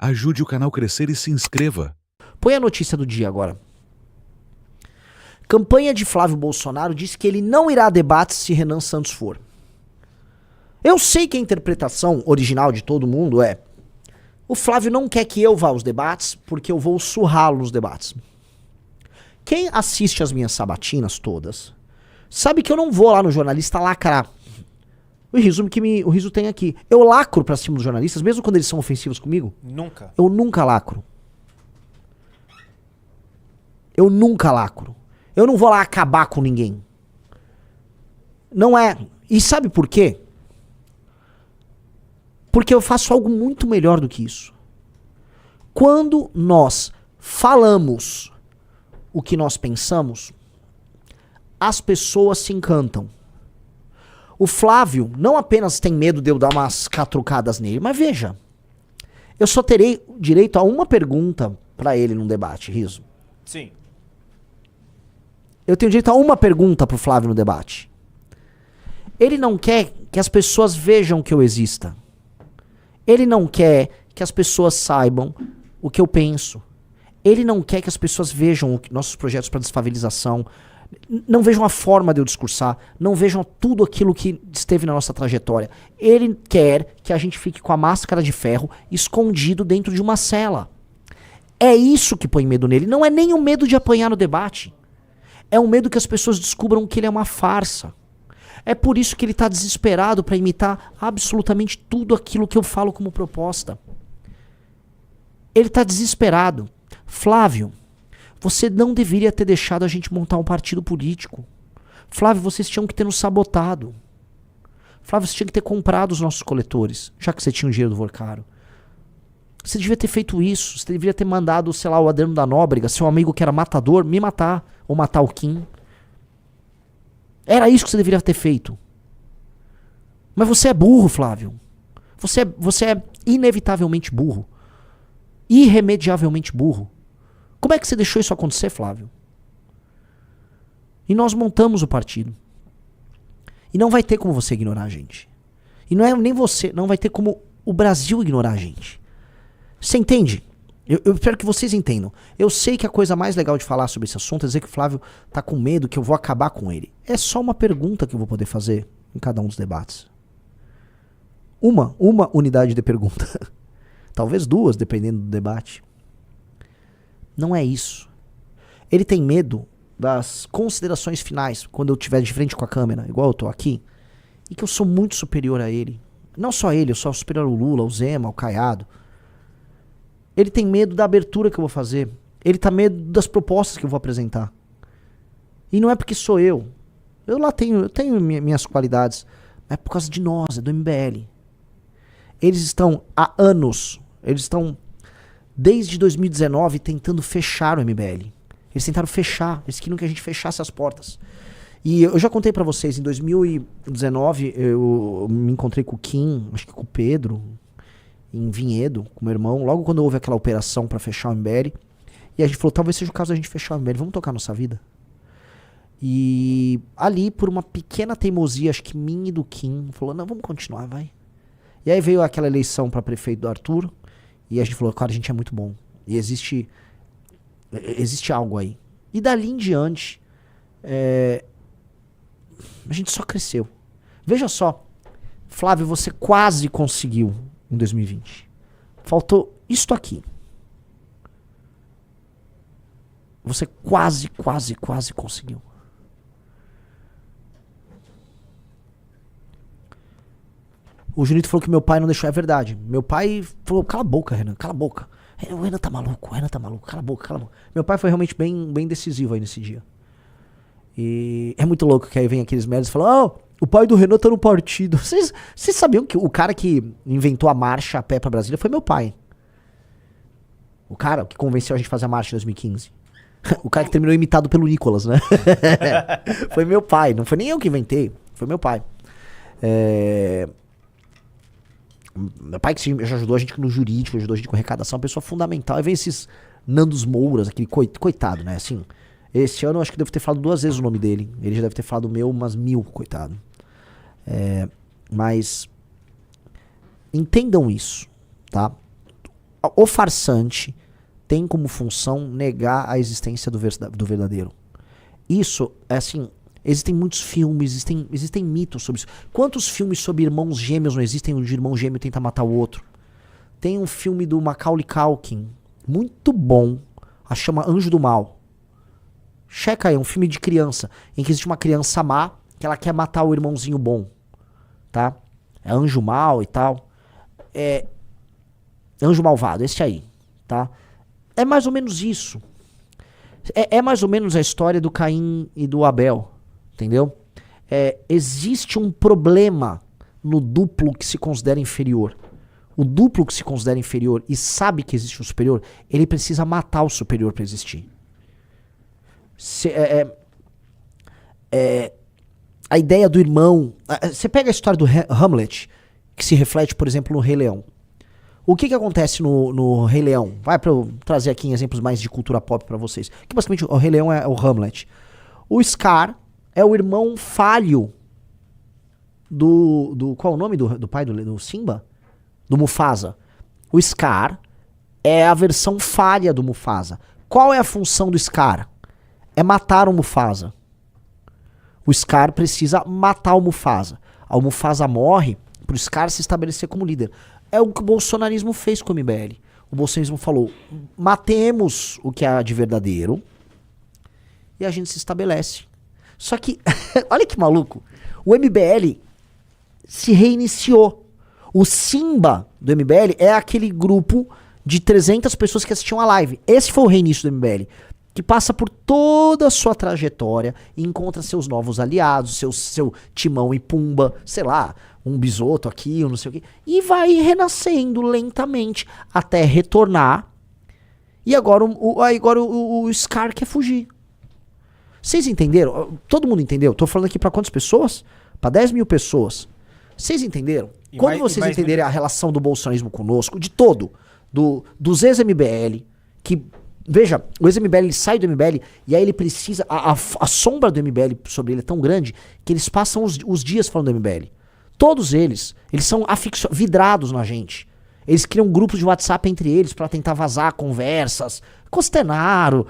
Ajude o canal a crescer e se inscreva. Põe a notícia do dia agora. Campanha de Flávio Bolsonaro diz que ele não irá a debates se Renan Santos for. Eu sei que a interpretação original de todo mundo é: o Flávio não quer que eu vá aos debates porque eu vou surrá-lo nos debates. Quem assiste as minhas sabatinas todas sabe que eu não vou lá no jornalista lacrar. O riso tem aqui. Eu lacro pra cima dos jornalistas, mesmo quando eles são ofensivos comigo? Nunca. Eu nunca lacro. Eu nunca lacro. Eu não vou lá acabar com ninguém. Não é. E sabe por quê? Porque eu faço algo muito melhor do que isso. Quando nós falamos o que nós pensamos, as pessoas se encantam. O Flávio não apenas tem medo de eu dar umas catrucadas nele, mas veja, eu só terei direito a uma pergunta pra ele num debate, Riso. Sim. Eu tenho direito a uma pergunta pro Flávio no debate. Ele não quer que as pessoas vejam que eu exista. Ele não quer que as pessoas saibam o que eu penso. Ele não quer que as pessoas vejam nossos projetos para desfavelização, não vejam a forma de eu discursar, não vejam tudo aquilo que esteve na nossa trajetória. Ele quer que a gente fique com a máscara de ferro escondido dentro de uma cela. É isso que põe medo nele. Não é nem o medo de apanhar no debate. É o medo que as pessoas descubram que ele é uma farsa. É por isso que ele está desesperado para imitar absolutamente tudo aquilo que eu falo como proposta. Ele está desesperado. Flávio, você não deveria ter deixado a gente montar um partido político. Flávio, vocês tinham que ter nos sabotado. Flávio, você tinha que ter comprado os nossos coletores, já que você tinha o dinheiro do Vorcaro. Você devia ter feito isso. Você deveria ter mandado, sei lá, o Adriano da Nóbrega, seu amigo que era matador, me matar. Ou matar o Kim. Era isso que você deveria ter feito. Mas você é burro, Flávio. Você é inevitavelmente burro. Irremediavelmente burro. Como é que você deixou isso acontecer, Flávio? E nós montamos o partido. E não vai ter como você ignorar a gente. E não é nem você, não vai ter como o Brasil ignorar a gente. Você entende? Eu espero que vocês entendam. Eu sei que a coisa mais legal de falar sobre esse assunto é dizer que o Flávio tá com medo que eu vou acabar com ele. É só uma pergunta que eu vou poder fazer em cada um dos debates. Uma unidade de pergunta. Talvez duas, dependendo do debate. Não é isso. Ele tem medo das considerações finais quando eu estiver de frente com a câmera, igual eu tô aqui, e que eu sou muito superior a ele. Não só ele, eu sou superior ao Lula, ao Zema, ao Caiado. Ele tem medo da abertura que eu vou fazer. Ele tá medo das propostas que eu vou apresentar. E não é porque sou eu. Eu tenho minhas qualidades. Mas é por causa de nós, é do MBL. Eles estão há anos, eles estão desde 2019 tentando fechar o MBL. Eles tentaram fechar, eles queriam que a gente fechasse as portas. E eu já contei pra vocês, em 2019 eu me encontrei com o Kim, acho que com o Pedro, em Vinhedo, com meu irmão, logo quando houve aquela operação pra fechar o MBL. E a gente falou, talvez seja o caso da gente fechar o MBL, vamos tocar nossa vida. E ali, por uma pequena teimosia, acho que minha e do Kim, falou, não, vamos continuar, vai. E aí veio aquela eleição pra prefeito do Arthur, e a gente falou, cara, a gente é muito bom. E existe algo aí. E dali em diante, a gente só cresceu. Veja só, Flávio, você quase conseguiu em 2020. Faltou isto aqui. Você quase conseguiu. O Junito falou que meu pai não deixou, é verdade. Meu pai falou, cala a boca, Renan, cala a boca. O Renan tá maluco, cala a boca. Meu pai foi realmente bem decisivo aí nesse dia. E é muito louco que aí vem aqueles merdas e falam, o pai do Renan tá no partido. Vocês sabiam que o cara que inventou a marcha a pé pra Brasília foi meu pai? O cara que convenceu a gente a fazer a marcha em 2015. O cara que terminou imitado pelo Nicolas, né? Foi meu pai, não foi nem eu que inventei, foi meu pai. Meu pai que já ajudou a gente no jurídico, ajudou a gente com arrecadação, uma pessoa fundamental. Aí vem esses Nandos Mouras, aquele coitado, né? Assim, esse ano eu acho que eu devo ter falado 2 vezes o nome dele. Ele já deve ter falado o meu umas 1000, coitado. Mas entendam isso, tá? O farsante tem como função negar a existência do verdadeiro. Isso, é assim, existem muitos filmes, existem mitos sobre isso. Quantos filmes sobre irmãos gêmeos não existem onde o irmão gêmeo tenta matar o outro? Tem um filme do Macaulay Culkin, muito bom, chama Anjo do Mal. Checa aí, um filme de criança, em que existe uma criança má, que ela quer matar o irmãozinho bom, tá? É Anjo Mal e tal. É Anjo Malvado, esse aí, tá? É mais ou menos isso. É mais ou menos a história do Caim e do Abel, entendeu? Existe um problema no duplo que se considera inferior. O duplo que se considera inferior e sabe que existe um superior, ele precisa matar o superior para existir. A ideia do irmão... Você pega a história do Hamlet, que se reflete, por exemplo, no Rei Leão. O que acontece no Rei Leão? Vai para eu trazer aqui exemplos mais de cultura pop para vocês. Que basicamente o Rei Leão é o Hamlet. O Scar é o irmão falho do qual é o nome do pai do Simba? Do Mufasa. O Scar é a versão falha do Mufasa. Qual é a função do Scar? É matar o Mufasa. O Scar precisa matar o Mufasa. O Mufasa morre pro Scar se estabelecer como líder. É o que o bolsonarismo fez com o MBL. O bolsonarismo falou, matemos o que há de verdadeiro e a gente se estabelece. Só que, olha que maluco, o MBL se reiniciou. O Simba do MBL é aquele grupo de 300 pessoas que assistiam a live. Esse foi o reinício do MBL. Que passa por toda a sua trajetória e encontra seus novos aliados, seu Timão e Pumba, sei lá, um Bisoto aqui, um não sei o quê. E vai renascendo lentamente até retornar. E agora o Scar quer fugir. Vocês entenderam? Todo mundo entendeu? Tô falando aqui pra quantas pessoas? Pra 10 mil pessoas. Vocês entenderam? Quando vocês entenderem a relação do bolsonarismo conosco, de todo, dos ex-MBL, que... Veja, o ex-MBL ele sai do MBL e aí ele precisa... A sombra do MBL sobre ele é tão grande que eles passam os dias falando do MBL. Todos eles são vidrados na gente. Eles criam grupos de WhatsApp entre eles pra tentar vazar conversas. Costenaro,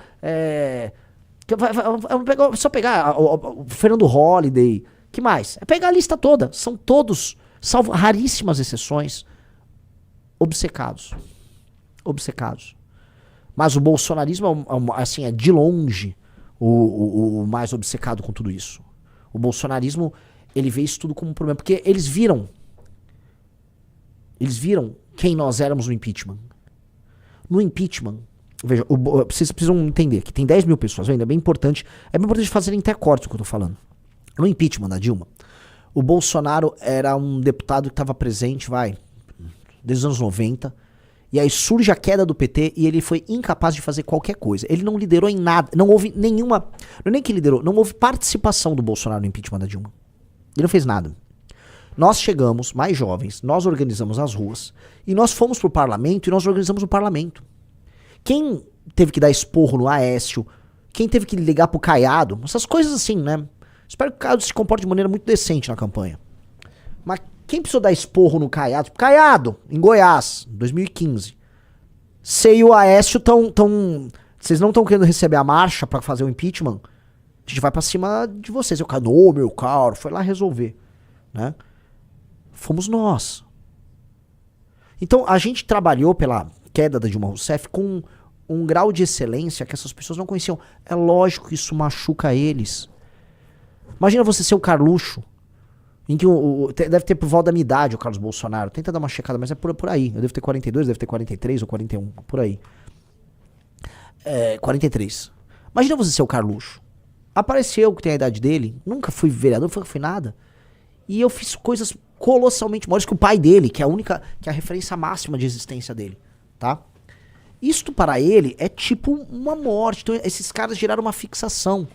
só pegar o Fernando Holliday. Que mais? É pegar a lista toda. São todos, salvo raríssimas exceções, obcecados. Obcecados. Mas o bolsonarismo assim, é de longe o mais obcecado com tudo isso. O bolsonarismo, ele vê isso tudo como um problema. Porque eles viram quem nós éramos no impeachment. No impeachment, veja, vocês precisam entender que tem 10 mil pessoas, ainda é bem importante fazerem até corte o que eu tô falando. No impeachment da Dilma, o Bolsonaro era um deputado que estava presente, desde os anos 90. E aí surge a queda do PT e ele foi incapaz de fazer qualquer coisa. Ele não liderou em nada. Não houve nenhuma... Não é nem que liderou. Não houve participação do Bolsonaro no impeachment da Dilma. Ele não fez nada. Nós chegamos, mais jovens, nós organizamos as ruas. E nós fomos pro parlamento e nós organizamos o parlamento. Quem teve que dar esporro no Aécio, quem teve que ligar pro Caiado, essas coisas assim, né? Espero que o Caiado se comporte de maneira muito decente na campanha. Mas quem precisou dar esporro no Caiado? Caiado, em Goiás, 2015. Você e o Aécio vocês não estão querendo receber a marcha pra fazer o impeachment? A gente vai pra cima de vocês. Eu, meu caro, foi lá resolver. Né? Fomos nós. Então, a gente trabalhou pela queda da Dilma Rousseff com um grau de excelência que essas pessoas não conheciam. É lógico que isso machuca eles. Imagina você ser o Carluxo, em que deve ter por volta da minha idade o Carlos Bolsonaro. Tenta dar uma checada, mas é por aí. Eu devo ter 42, deve ter 43 ou 41, por aí. 43. Imagina você ser o Carluxo. Apareceu que tem a idade dele, nunca fui vereador, nunca fui nada. E eu fiz coisas colossalmente maiores que o pai dele, que é a referência máxima de existência dele, tá? Isto para ele é tipo uma morte. Então esses caras geraram uma fixação.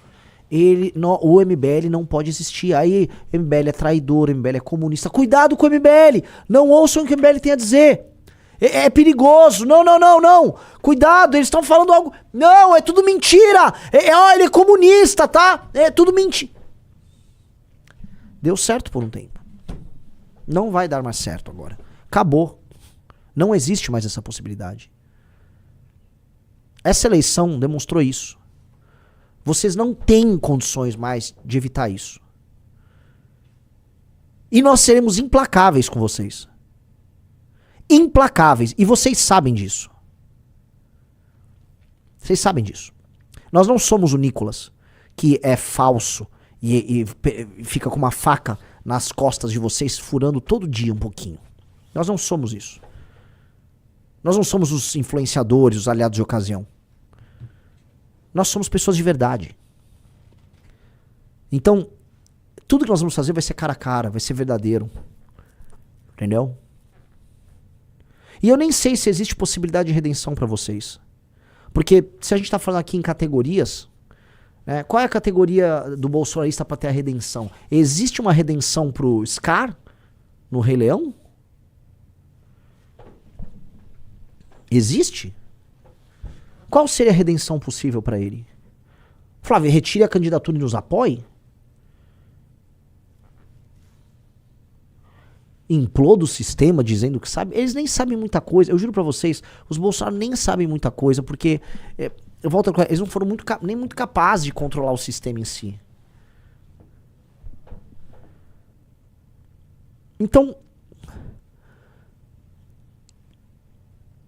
O MBL não pode existir. Aí, MBL é traidor, MBL é comunista. Cuidado com o MBL! Não ouçam o que o MBL tem a dizer. É perigoso. Não. Cuidado, eles estão falando algo. Não, é tudo mentira. Ele é comunista, tá? É tudo mentira. Deu certo por um tempo. Não vai dar mais certo agora. Acabou. Não existe mais essa possibilidade. Essa eleição demonstrou isso. Vocês não têm condições mais de evitar isso. E nós seremos implacáveis com vocês. Implacáveis. E vocês sabem disso. Vocês sabem disso. Nós não somos o Nicolas, que é falso e fica com uma faca nas costas de vocês, furando todo dia um pouquinho. Nós não somos isso. Nós não somos os influenciadores, os aliados de ocasião. Nós somos pessoas de verdade. Então, tudo que nós vamos fazer vai ser cara a cara, vai ser verdadeiro. Entendeu? E eu nem sei se existe possibilidade de redenção pra vocês. Porque se a gente tá falando aqui em categorias, né, qual é a categoria do bolsonarista pra ter a redenção? Existe uma redenção pro Scar no Rei Leão? Existe? Qual seria a redenção possível pra ele? Flávio, retire a candidatura e nos apoie? Imploda o sistema dizendo que sabe? Eles nem sabem muita coisa. Eu juro pra vocês, os Bolsonaro nem sabem muita coisa, porque, eu volto a falar, eles não foram nem muito capazes de controlar o sistema em si. Então,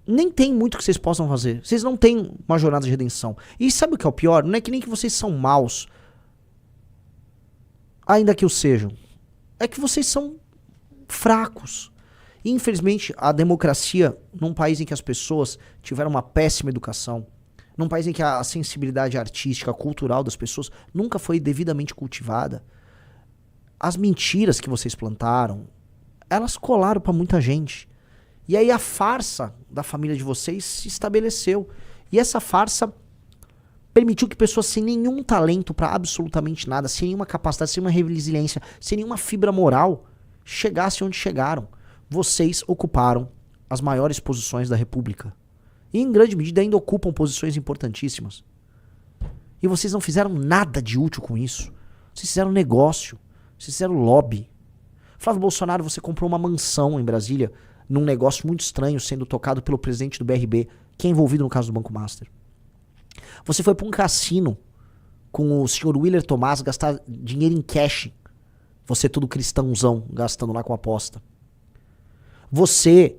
nem tem muito que vocês possam fazer. Vocês não têm uma jornada de redenção. E sabe o que é o pior? Não é que nem que vocês são maus, ainda que o sejam. É que vocês são fracos. E, infelizmente, a democracia, num país em que as pessoas tiveram uma péssima educação, num país em que a sensibilidade artística, cultural das pessoas nunca foi devidamente cultivada, as mentiras que vocês plantaram, elas colaram pra muita gente. E aí a farsa da família de vocês se estabeleceu. E essa farsa permitiu que pessoas sem nenhum talento pra absolutamente nada, sem nenhuma capacidade, sem uma resiliência, sem nenhuma fibra moral, chegassem onde chegaram. Vocês ocuparam as maiores posições da República. E em grande medida ainda ocupam posições importantíssimas. E vocês não fizeram nada de útil com isso. Vocês fizeram negócio. Vocês fizeram lobby. Flávio Bolsonaro, você comprou uma mansão em Brasília, num negócio muito estranho, sendo tocado pelo presidente do BRB, que é envolvido no caso do Banco Master. Você foi para um cassino com o senhor Willer Tomás gastar dinheiro em cash. Você todo cristãozão, gastando lá com aposta. Você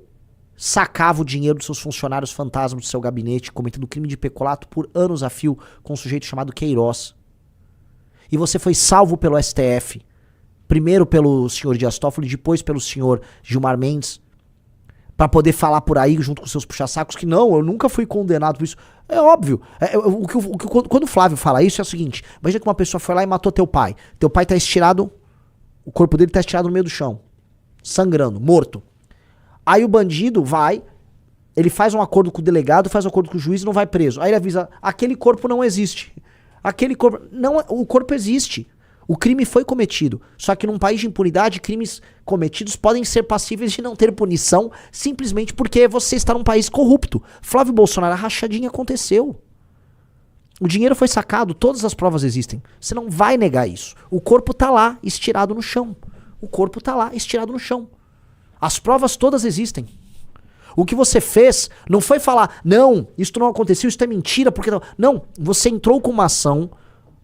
sacava o dinheiro dos seus funcionários fantasmas do seu gabinete, cometendo crime de peculato por anos a fio com um sujeito chamado Queiroz. E você foi salvo pelo STF. Primeiro pelo senhor Dias Toffoli, depois pelo senhor Gilmar Mendes, pra poder falar por aí junto com seus puxa-sacos que não, eu nunca fui condenado por isso. É óbvio. Quando o Flávio fala isso é o seguinte: imagina que uma pessoa foi lá e matou teu pai. Teu pai tá estirado, o corpo dele tá estirado no meio do chão, sangrando, morto. Aí o bandido vai, ele faz um acordo com o delegado, faz um acordo com o juiz e não vai preso. Aí ele avisa: aquele corpo não existe. Aquele corpo. Não, o corpo existe. O crime foi cometido. Só que num país de impunidade, crimes cometidos podem ser passíveis de não ter punição simplesmente porque você está num país corrupto. Flávio Bolsonaro, a rachadinha aconteceu. O dinheiro foi sacado, todas as provas existem. Você não vai negar isso. O corpo tá lá, estirado no chão. O corpo tá lá, estirado no chão. As provas todas existem. O que você fez não foi falar: não, isso não aconteceu, isso é mentira, porque não. Não, você entrou com uma ação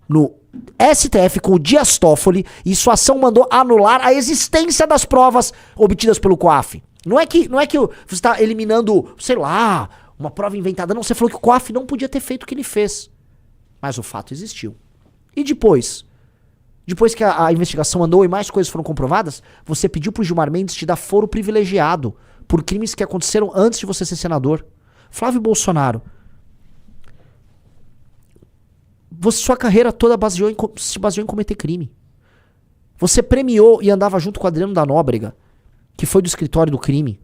no STF com o Dias Toffoli e sua ação mandou anular a existência das provas obtidas pelo COAF. Não é que você está eliminando, sei lá, uma prova inventada. Não, você falou que o COAF não podia ter feito o que ele fez. Mas o fato existiu. E depois que a investigação andou e mais coisas foram comprovadas, você pediu pro Gilmar Mendes te dar foro privilegiado por crimes que aconteceram antes de você ser senador. Flávio Bolsonaro, sua carreira toda se baseou em cometer crime. Você premiou e andava junto com o Adriano da Nóbrega, que foi do escritório do crime,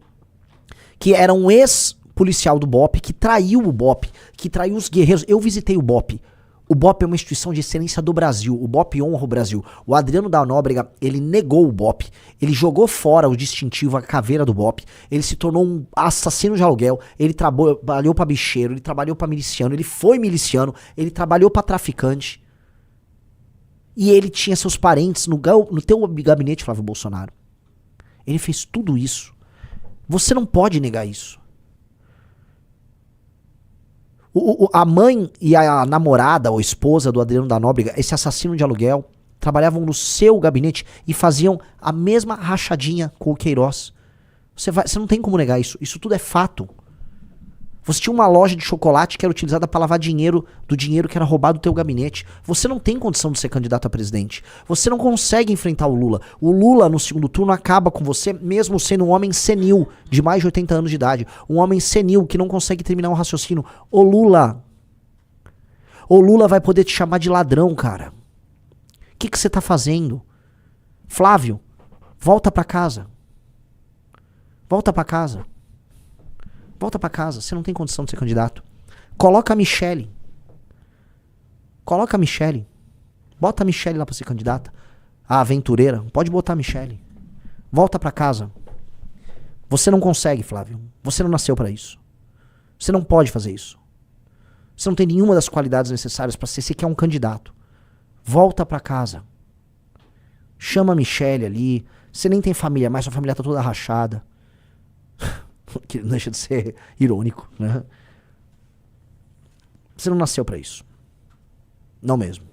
que era um ex-policial do BOPE, que traiu o BOPE, que traiu os guerreiros. Eu visitei o BOPE. O BOPE é uma instituição de excelência do Brasil. O BOPE honra o Brasil. O Adriano da Nóbrega, ele negou o BOPE. Ele jogou fora o distintivo, a caveira do BOPE. Ele se tornou um assassino de aluguel. Ele trabalhou pra bicheiro, ele trabalhou pra miliciano, ele foi miliciano, ele trabalhou pra traficante. E ele tinha seus parentes no teu gabinete, Flávio Bolsonaro. Ele fez tudo isso. Você não pode negar isso. A mãe e a namorada ou esposa do Adriano da Nóbrega, esse assassino de aluguel, trabalhavam no seu gabinete e faziam a mesma rachadinha com o Queiroz. Você não tem como negar isso. Isso tudo é fato. Você tinha uma loja de chocolate que era utilizada para lavar dinheiro do dinheiro que era roubado do teu gabinete. Você não tem condição de ser candidato a presidente. Você não consegue enfrentar o Lula. O Lula, no segundo turno, acaba com você, mesmo sendo um homem senil, de mais de 80 anos de idade. Um homem senil que não consegue terminar um raciocínio. O Lula vai poder te chamar de ladrão, cara. O que você tá fazendo? Flávio, volta pra casa. Volta pra casa. Volta pra casa, você não tem condição de ser candidato. Coloca a Michelle. Coloca a Michelle. Bota a Michelle lá pra ser candidata. A aventureira, pode botar a Michelle. Volta pra casa. Você não consegue, Flávio. Você não nasceu pra isso. Você não pode fazer isso. Você não tem nenhuma das qualidades necessárias pra ser sequer um candidato. Volta pra casa. Chama a Michelle ali. Você nem tem família mais, sua família tá toda rachada. Que não deixa de ser irônico, né? Você não nasceu pra isso. Não mesmo.